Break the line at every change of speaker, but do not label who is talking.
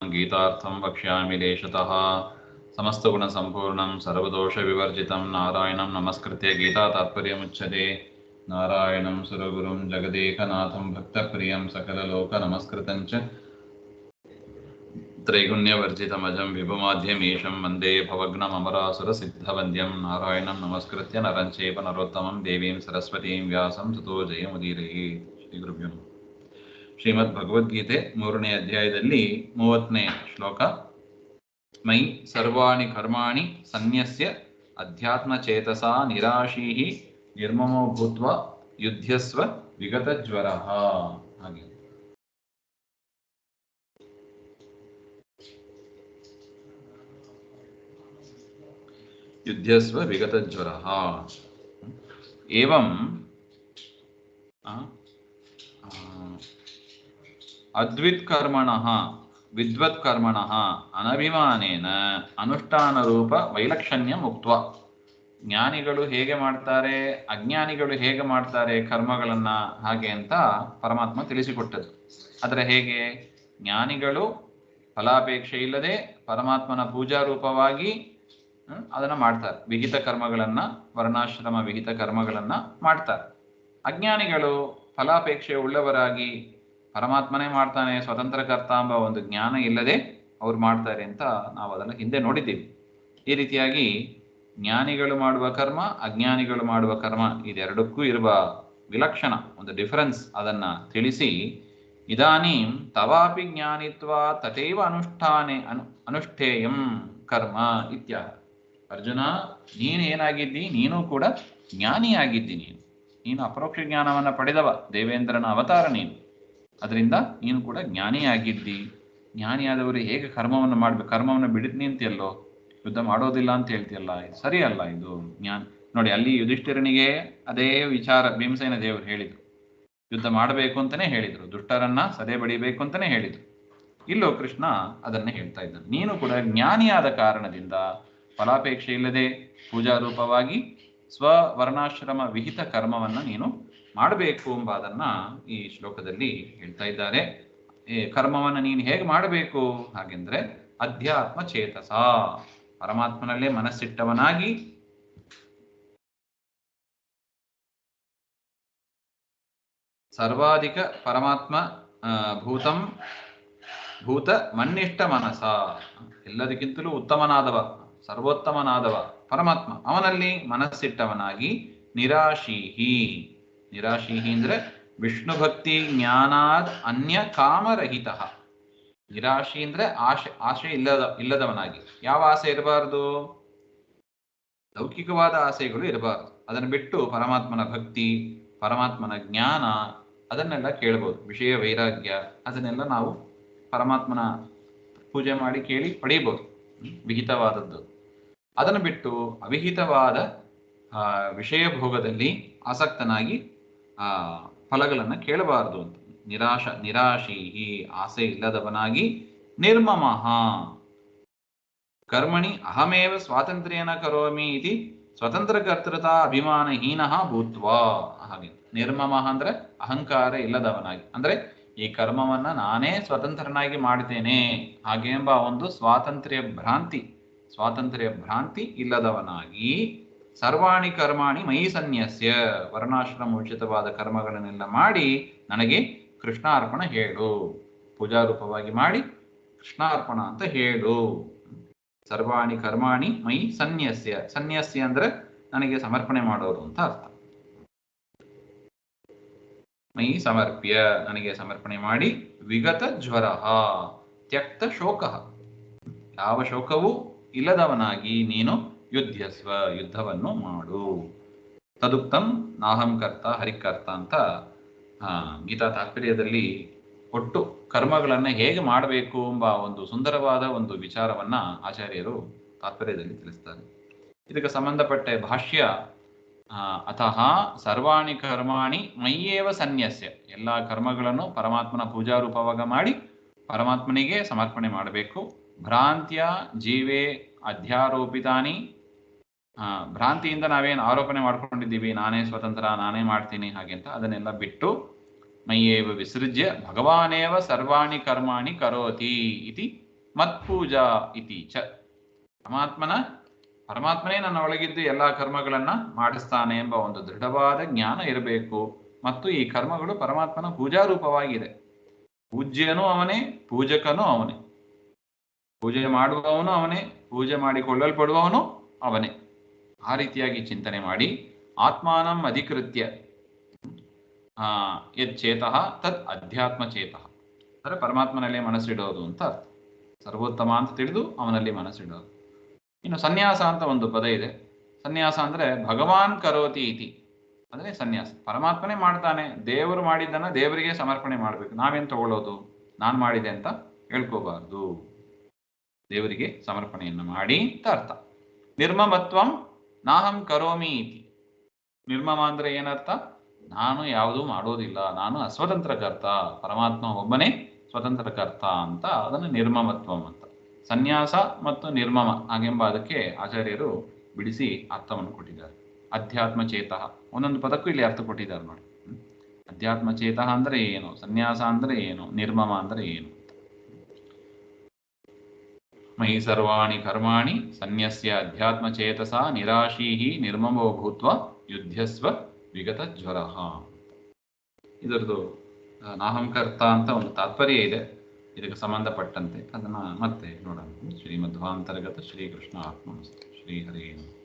गीतार्थं वक्ष्यामि लेशतः समस्तगुणसम्पूर्णं सर्वदोषविवर्जितं नारायणं नमस्कृत्य गीतातात्पर्यमुच्यते। नारायणं सुरगुरुं जगदेकनाथं भक्तप्रियं सकललोकनमस्कृतं च त्रैगुण्यवर्जितमजं विभुमाद्यमीशं वन्दे भवग्नममरासुरसिद्धवन्द्यं। नारायणं नमस्कृत्य नरं चैव नरोत्तमं देवीं सरस्वतीं व्यासं ततो जयमुदीरयेत्. ಶ್ರೀ ಗುರುಭ್ಯೋ ನಮಃ. ಶ್ರೀಮದ್ ಭಗವದ್ಗೀತೆ 3ನೇ ಅಧ್ಯಾಯದಲ್ಲಿ 30ನೇ ಶ್ಲೋಕ. ಮೈ ಸರ್ವಾಣಿ ಕರ್ಮಾಣಿ ಸನ್ಯಸ್ಯ ಅಧ್ಯಾತ್ಮಚೇತಸಾ ನಿರಾಶೀಃ ನಿರ್ಮಮೋ ಭೂತ್ವಾ ಯುಧ್ಯಸ್ವ ವಿಗತಜ್ವರಃ. ಹಾಗೆ ಯುಧ್ಯಸ್ವ ವಿಗತಜ್ವರಃ. ಏವಂ ಅದ್ವಿತ್ಕರ್ಮಣಃ ವಿದ್ವತ್ಕರ್ಮಣಃ ಅನಭಿಮಾನೇನ ಅನುಷ್ಠಾನರೂಪ ವೈಲಕ್ಷಣ್ಯಂ ಉಕ್ತ್ವಾ. ಜ್ಞಾನಿಗಳು ಹೇಗೆ ಮಾಡ್ತಾರೆ, ಅಜ್ಞಾನಿಗಳು ಹೇಗೆ ಮಾಡ್ತಾರೆ ಕರ್ಮಗಳನ್ನು, ಹಾಗೆ ಅಂತ ಪರಮಾತ್ಮ ತಿಳಿಸಿಕೊಟ್ಟದ್ದು. ಆದರೆ ಹೇಗೆ ಜ್ಞಾನಿಗಳು ಫಲಾಪೇಕ್ಷೆ ಇಲ್ಲದೆ ಪರಮಾತ್ಮನ ಪೂಜಾರೂಪವಾಗಿ ಅದನ್ನು ಮಾಡ್ತಾರೆ, ವಿಹಿತ ಕರ್ಮಗಳನ್ನು, ವರ್ಣಾಶ್ರಮ ವಿಹಿತ ಕರ್ಮಗಳನ್ನು ಮಾಡ್ತಾರೆ. ಅಜ್ಞಾನಿಗಳು ಫಲಾಪೇಕ್ಷೆ ಉಳ್ಳವರಾಗಿ ಪರಮಾತ್ಮನೇ ಮಾಡ್ತಾನೆ, ಸ್ವತಂತ್ರ ಕರ್ತ ಎಂಬ ಒಂದು ಜ್ಞಾನ ಇಲ್ಲದೆ ಅವ್ರು ಮಾಡ್ತಾರೆ ಅಂತ ನಾವು ಅದನ್ನು ಹಿಂದೆ ನೋಡಿದ್ದೀವಿ. ಈ ರೀತಿಯಾಗಿ ಜ್ಞಾನಿಗಳು ಮಾಡುವ ಕರ್ಮ, ಅಜ್ಞಾನಿಗಳು ಮಾಡುವ ಕರ್ಮ ಇದೆರಡಕ್ಕೂ ಇರುವ ವಿಲಕ್ಷಣ ಒಂದು ಡಿಫರೆನ್ಸ್ ಅದನ್ನು ತಿಳಿಸಿ, ಇದಾನೀಂ ತವಾಪಿ ಜ್ಞಾನಿತ್ವ ತಥೈವ ಅನುಷ್ಠೇಯಂ ಕರ್ಮ ಇತ್ಯಾಹ. ಅರ್ಜುನ, ನೀನೇನಾಗಿದ್ದಿ, ನೀನು ಕೂಡ ಜ್ಞಾನಿಯಾಗಿದ್ದಿ. ನೀನು ಅಪರೋಕ್ಷ ಜ್ಞಾನವನ್ನು ಪಡೆದವ, ದೇವೇಂದ್ರನ ಅವತಾರ ನೀನು. ಅದರಿಂದ ನೀನು ಕೂಡ ಜ್ಞಾನಿಯಾಗಿದ್ದಿ. ಜ್ಞಾನಿಯಾದವರು ಹೇಗೆ ಕರ್ಮವನ್ನು ಮಾಡಬೇಕು, ಕರ್ಮವನ್ನು ಬಿಡ್ತೀನಿ ಅಂತೆಲ್ಲೋ, ಯುದ್ಧ ಮಾಡೋದಿಲ್ಲ ಅಂತ ಹೇಳ್ತೀಯಲ್ಲ, ಇದು ಸರಿಯಲ್ಲ. ಇದು ಜ್ಞಾನ ನೋಡಿ, ಅಲ್ಲಿ ಯುಧಿಷ್ಠಿರನಿಗೆ ಅದೇ ವಿಚಾರ ಭೀಮಸೇನ ದೇವರು ಹೇಳಿದರು. ಯುದ್ಧ ಮಾಡಬೇಕು ಅಂತಲೇ ಹೇಳಿದರು, ದುಷ್ಟರನ್ನ ಸದೆ ಬಡಿಬೇಕು ಅಂತಲೇ ಹೇಳಿದರು. ಇಲ್ಲೋ ಕೃಷ್ಣ ಅದನ್ನೇ ಹೇಳ್ತಾ ಇದ್ದಾನೆ. ನೀನು ಕೂಡ ಜ್ಞಾನಿಯಾದ ಕಾರಣದಿಂದ ಫಲಾಪೇಕ್ಷೆ ಇಲ್ಲದೆ ಪೂಜಾರೂಪವಾಗಿ ಸ್ವವರ್ಣಾಶ್ರಮ ವಿಹಿತ ಕರ್ಮವನ್ನು ನೀನು ಮಾಡಬೇಕು ಎಂಬುದನ್ನು ಈ ಶ್ಲೋಕದಲ್ಲಿ ಹೇಳ್ತಾ ಇದ್ದಾರೆ. ಕರ್ಮವನ್ನು ನೀನು ಹೇಗೆ ಮಾಡಬೇಕು ಹಾಗೆಂದರೆ ಅಧ್ಯಾತ್ಮ ಚೇತಸ, ಪರಮಾತ್ಮನಲ್ಲೇ ಮನಸ್ಸಿಟ್ಟವನಾಗಿ ಸರ್ವಾಧಿಕ ಪರಮಾತ್ಮ ಭೂತ ಮನ್ನಿಷ್ಠ ಮನಸ, ಎಲ್ಲದಕ್ಕಿಂತಲೂ ಉತ್ತಮನಾದವ, ಸರ್ವೋತ್ತಮನಾದವ ಪರಮಾತ್ಮ, ಅವನಲ್ಲಿ ಮನಸ್ಸಿಟ್ಟವನಾಗಿ ನಿರಾಶೀಹಿ. ನಿರಾಶೀಹಿ ಅಂದರೆ ವಿಷ್ಣು ಭಕ್ತಿ ಜ್ಞಾನಾದ್ ಅನ್ಯ ಕಾಮರಹಿತ. ನಿರಾಶಿ ಅಂದರೆ ಆಶೆ ಇಲ್ಲದವನಾಗಿ. ಯಾವ ಆಸೆ ಇರಬಾರ್ದು? ಲೌಕಿಕವಾದ ಆಸೆಗಳು ಇರಬಾರ್ದು. ಅದನ್ನು ಬಿಟ್ಟು ಪರಮಾತ್ಮನ ಭಕ್ತಿ, ಪರಮಾತ್ಮನ ಜ್ಞಾನ ಅದನ್ನೆಲ್ಲ ಕೇಳ್ಬೋದು. ವಿಷಯ ವೈರಾಗ್ಯ ಅದನ್ನೆಲ್ಲ ನಾವು ಪರಮಾತ್ಮನ ಪೂಜೆ ಮಾಡಿ ಕೇಳಿ ಪಡೀಬೋದು, ವಿಹಿತವಾದದ್ದು. ಅದನ್ನು ಬಿಟ್ಟು ಅವಿಹಿತವಾದ ವಿಷಯ ಭೋಗದಲ್ಲಿ ಆಸಕ್ತನಾಗಿ ಫಲಗಳನ್ನು ಕೇಳಬಾರದು ಅಂತ. ನಿರಾಶಿ, ಈ ಆಸೆ ಇಲ್ಲದವನಾಗಿ, ನಿರ್ಮಮಃ ಕರ್ಮಣಿ ಅಹಮೇವ ಸ್ವಾತಂತ್ರ್ಯೇನ ಕರೋಮಿ ಇತಿ ಸ್ವತಂತ್ರ ಕರ್ತೃತಾ ಅಭಿಮಾನಹೀನಃ ಭೂತ್ವಾ. ಹಾಗೆ ನಿರ್ಮಮಃ ಅಂದ್ರೆ ಅಹಂಕಾರ ಇಲ್ಲದವನಾಗಿ, ಅಂದ್ರೆ ಈ ಕರ್ಮವನ್ನ ನಾನೇ ಸ್ವತಂತ್ರನಾಗಿ ಮಾಡ್ತೇನೆ ಹಾಗೆ ಎಂಬ ಒಂದು ಸ್ವಾತಂತ್ರ್ಯ ಭ್ರಾಂತಿ ಇಲ್ಲದವನಾಗಿ, ಸರ್ವಾಣಿ ಕರ್ಮಾಣಿ ಮಯಿ ಸನ್ಯಸ್ಯ, ವರ್ಣಾಶ್ರಮ ಉಚಿತವಾದ ಕರ್ಮಗಳನ್ನೆಲ್ಲ ಮಾಡಿ ನನಗೆ ಕೃಷ್ಣಾರ್ಪಣ ಹೇಳು, ಪೂಜಾರೂಪವಾಗಿ ಮಾಡಿ ಕೃಷ್ಣಾರ್ಪಣ ಅಂತ ಹೇಳು. ಸರ್ವಾಣಿ ಕರ್ಮಾಣಿ ಮಯಿ ಸನ್ಯಸ್ಯ, ಸನ್ಯಸ್ಯ ಅಂದ್ರೆ ನನಗೆ ಸಮರ್ಪಣೆ ಮಾಡೋರು ಅಂತ ಅರ್ಥ. ಮಯಿ ಸಮರ್ಪ್ಯ, ನನಗೆ ಸಮರ್ಪಣೆ ಮಾಡಿ, ವಿಗತ ಜ್ವರ ತ್ಯಕ್ತ ಶೋಕ, ಯಾವ ಶೋಕವೂ ಇಲ್ಲದವನಾಗಿ ನೀನು ಯುದ್ಧಸ್ವ, ಯುದ್ಧವನ್ನು ಮಾಡು. ತದುಕ್ತಂ ನಾಹಂ ಕರ್ತ ಹರಿಕರ್ತ ಅಂತ ಗೀತಾ ತಾತ್ಪರ್ಯದಲ್ಲಿ ಒಟ್ಟು ಕರ್ಮಗಳನ್ನು ಹೇಗೆ ಮಾಡಬೇಕು ಎಂಬ ಒಂದು ಸುಂದರವಾದ ಒಂದು ವಿಚಾರವನ್ನ ಆಚಾರ್ಯರು ತಾತ್ಪರ್ಯದಲ್ಲಿ ತಿಳಿಸ್ತಾರೆ. ಇದಕ್ಕೆ ಸಂಬಂಧಪಟ್ಟ ಭಾಷ್ಯ, ಅತಃ ಸರ್ವಾಣಿ ಕರ್ಮಾಣಿ ಮಯ್ಯೇವ ಸನ್ಯಸ್ಯ, ಎಲ್ಲ ಕರ್ಮಗಳನ್ನು ಪರಮಾತ್ಮನ ಪೂಜಾರೂಪವಾಗ ಮಾಡಿ ಪರಮಾತ್ಮನಿಗೆ ಸಮರ್ಪಣೆ ಮಾಡಬೇಕು. ಭ್ರಾಂತ್ಯ ಜೀವೇ ಅಧ್ಯಾರೋಪಿತಾನಿ, ಭ್ರಾಂತಿಯಿಂದ ನಾವೇನು ಆರೋಪಣೆ ಮಾಡ್ಕೊಂಡಿದ್ದೀವಿ, ನಾನೇ ಸ್ವತಂತ್ರ, ನಾನೇ ಮಾಡ್ತೀನಿ ಹಾಗೆ ಅಂತ, ಅದನ್ನೆಲ್ಲ ಬಿಟ್ಟು ಮಯ್ಯೇವ ವಿಸೃಜ್ಯ ಭಗವಾನೇವ ಸರ್ವಾಣಿ ಕರ್ಮಾಣಿ ಕರೋತಿ ಇತಿ ಮತ್ಪೂಜಾ ಇತಿ ಚ. ಪರಮಾತ್ಮನೇ ನನ್ನ ಒಳಗಿದ್ದು ಎಲ್ಲ ಕರ್ಮಗಳನ್ನ ಮಾಡಿಸ್ತಾನೆ ಎಂಬ ಒಂದು ದೃಢವಾದ ಜ್ಞಾನ ಇರಬೇಕು. ಮತ್ತು ಈ ಕರ್ಮಗಳು ಪರಮಾತ್ಮನ ಪೂಜಾರೂಪವಾಗಿದೆ. ಪೂಜ್ಯನೂ ಅವನೇ, ಪೂಜಕನೂ ಅವನೇ, ಪೂಜೆ ಮಾಡುವವನು ಅವನೇ, ಪೂಜೆ ಮಾಡಿಕೊಳ್ಳಲ್ಪಡುವವನು ಅವನೇ. ಆ ರೀತಿಯಾಗಿ ಚಿಂತನೆ ಮಾಡಿ ಆತ್ಮಾನಂ ಅಧಿಕೃತ್ಯ ಯದ್ ಚೇತಃ ತದ್ ಅಧ್ಯಾತ್ಮ ಚೇತಃ, ಅಂದರೆ ಪರಮಾತ್ಮನಲ್ಲೇ ಮನಸ್ಸಿಡೋದು ಅಂತ ಅರ್ಥ. ಸರ್ವೋತ್ತಮ ಅಂತ ತಿಳಿದು ಅವನಲ್ಲಿ ಮನಸ್ಸಿಡೋದು. ಇನ್ನು ಸನ್ಯಾಸ ಅಂತ ಒಂದು ಪದ ಇದೆ. ಸನ್ಯಾಸ ಅಂದರೆ ಭಗವಾನ್ ಕರೋತಿ ಇತಿ, ಅಂದರೆ ಸನ್ಯಾಸ. ಪರಮಾತ್ಮನೇ ಮಾಡ್ತಾನೆ, ದೇವರು ಮಾಡಿದ್ದನ್ನು ದೇವರಿಗೆ ಸಮರ್ಪಣೆ ಮಾಡಬೇಕು. ನಾವೇನು ತಗೊಳ್ಳೋದು, ನಾನು ಮಾಡಿದೆ ಅಂತ ಹೇಳ್ಕೋಬಾರ್ದು, ದೇವರಿಗೆ ಸಮರ್ಪಣೆಯನ್ನು ಮಾಡಿ ಅಂತ ಅರ್ಥ. ನಿರ್ಮಮತ್ವಂ ನಾಹಂ ಕರೋಮಿ ಇತಿ. ನಿರ್ಮಮ ಅಂದರೆ ಏನರ್ಥ? ನಾನು ಯಾವುದೂ ಮಾಡೋದಿಲ್ಲ, ನಾನು ಅಸ್ವತಂತ್ರ ಕರ್ತ, ಪರಮಾತ್ಮ ಒಬ್ಬನೇ ಸ್ವತಂತ್ರ ಕರ್ತ ಅಂತ ಅದನ್ನು ನಿರ್ಮಮತ್ವಂ ಅಂತ. ಸನ್ಯಾಸ ಮತ್ತು ನಿರ್ಮಮ ಹಾಗೆಂಬ ಅದಕ್ಕೆ ಆಚಾರ್ಯರು ಬಿಡಿಸಿ ಅರ್ಥವನ್ನು ಕೊಟ್ಟಿದ್ದಾರೆ. ಅಧ್ಯಾತ್ಮ ಚೇತಃ, ಒಂದೊಂದು ಪದಕ್ಕೂ ಇಲ್ಲಿ ಅರ್ಥ ಕೊಟ್ಟಿದ್ದಾರೆ ನೋಡಿ. ಅಧ್ಯಾತ್ಮ ಚೇತಃ ಅಂದರೆ ಏನು, ಸನ್ಯಾಸ ಅಂದರೆ ಏನು, ನಿರ್ಮಮ ಅಂದರೆ ಏನು. ಮಹಿ ಸರ್ವಾಣಿ ಕರ್ಮಾಣಿ ಸನ್ಯಸ್ಯ ಅಧ್ಯಾತ್ಮ ಚೇತಸ ನಿರಾಶೀಹಿ ನಿರ್ಮಮೋ ಭೂತ್ವ ಯುದ್ಧಸ್ವ ವಿಗತ ಜ್ವರ. ಇದರದು ನಾಹಂಕರ್ತ ಅಂತ ಒಂದು ತಾತ್ಪರ್ಯ ಇದೆ ಇದಕ್ಕೆ ಸಂಬಂಧಪಟ್ಟಂತೆ. ಅದನ್ನು ಮತ್ತೆ ನೋಡೋಣ. ಶ್ರೀಮಧ್ವಾಂತರ್ಗತ ಶ್ರೀಕೃಷ್ಣ ಆತ್ಮನಸ್ತು. ಶ್ರೀಹರೇ ನಮಃ.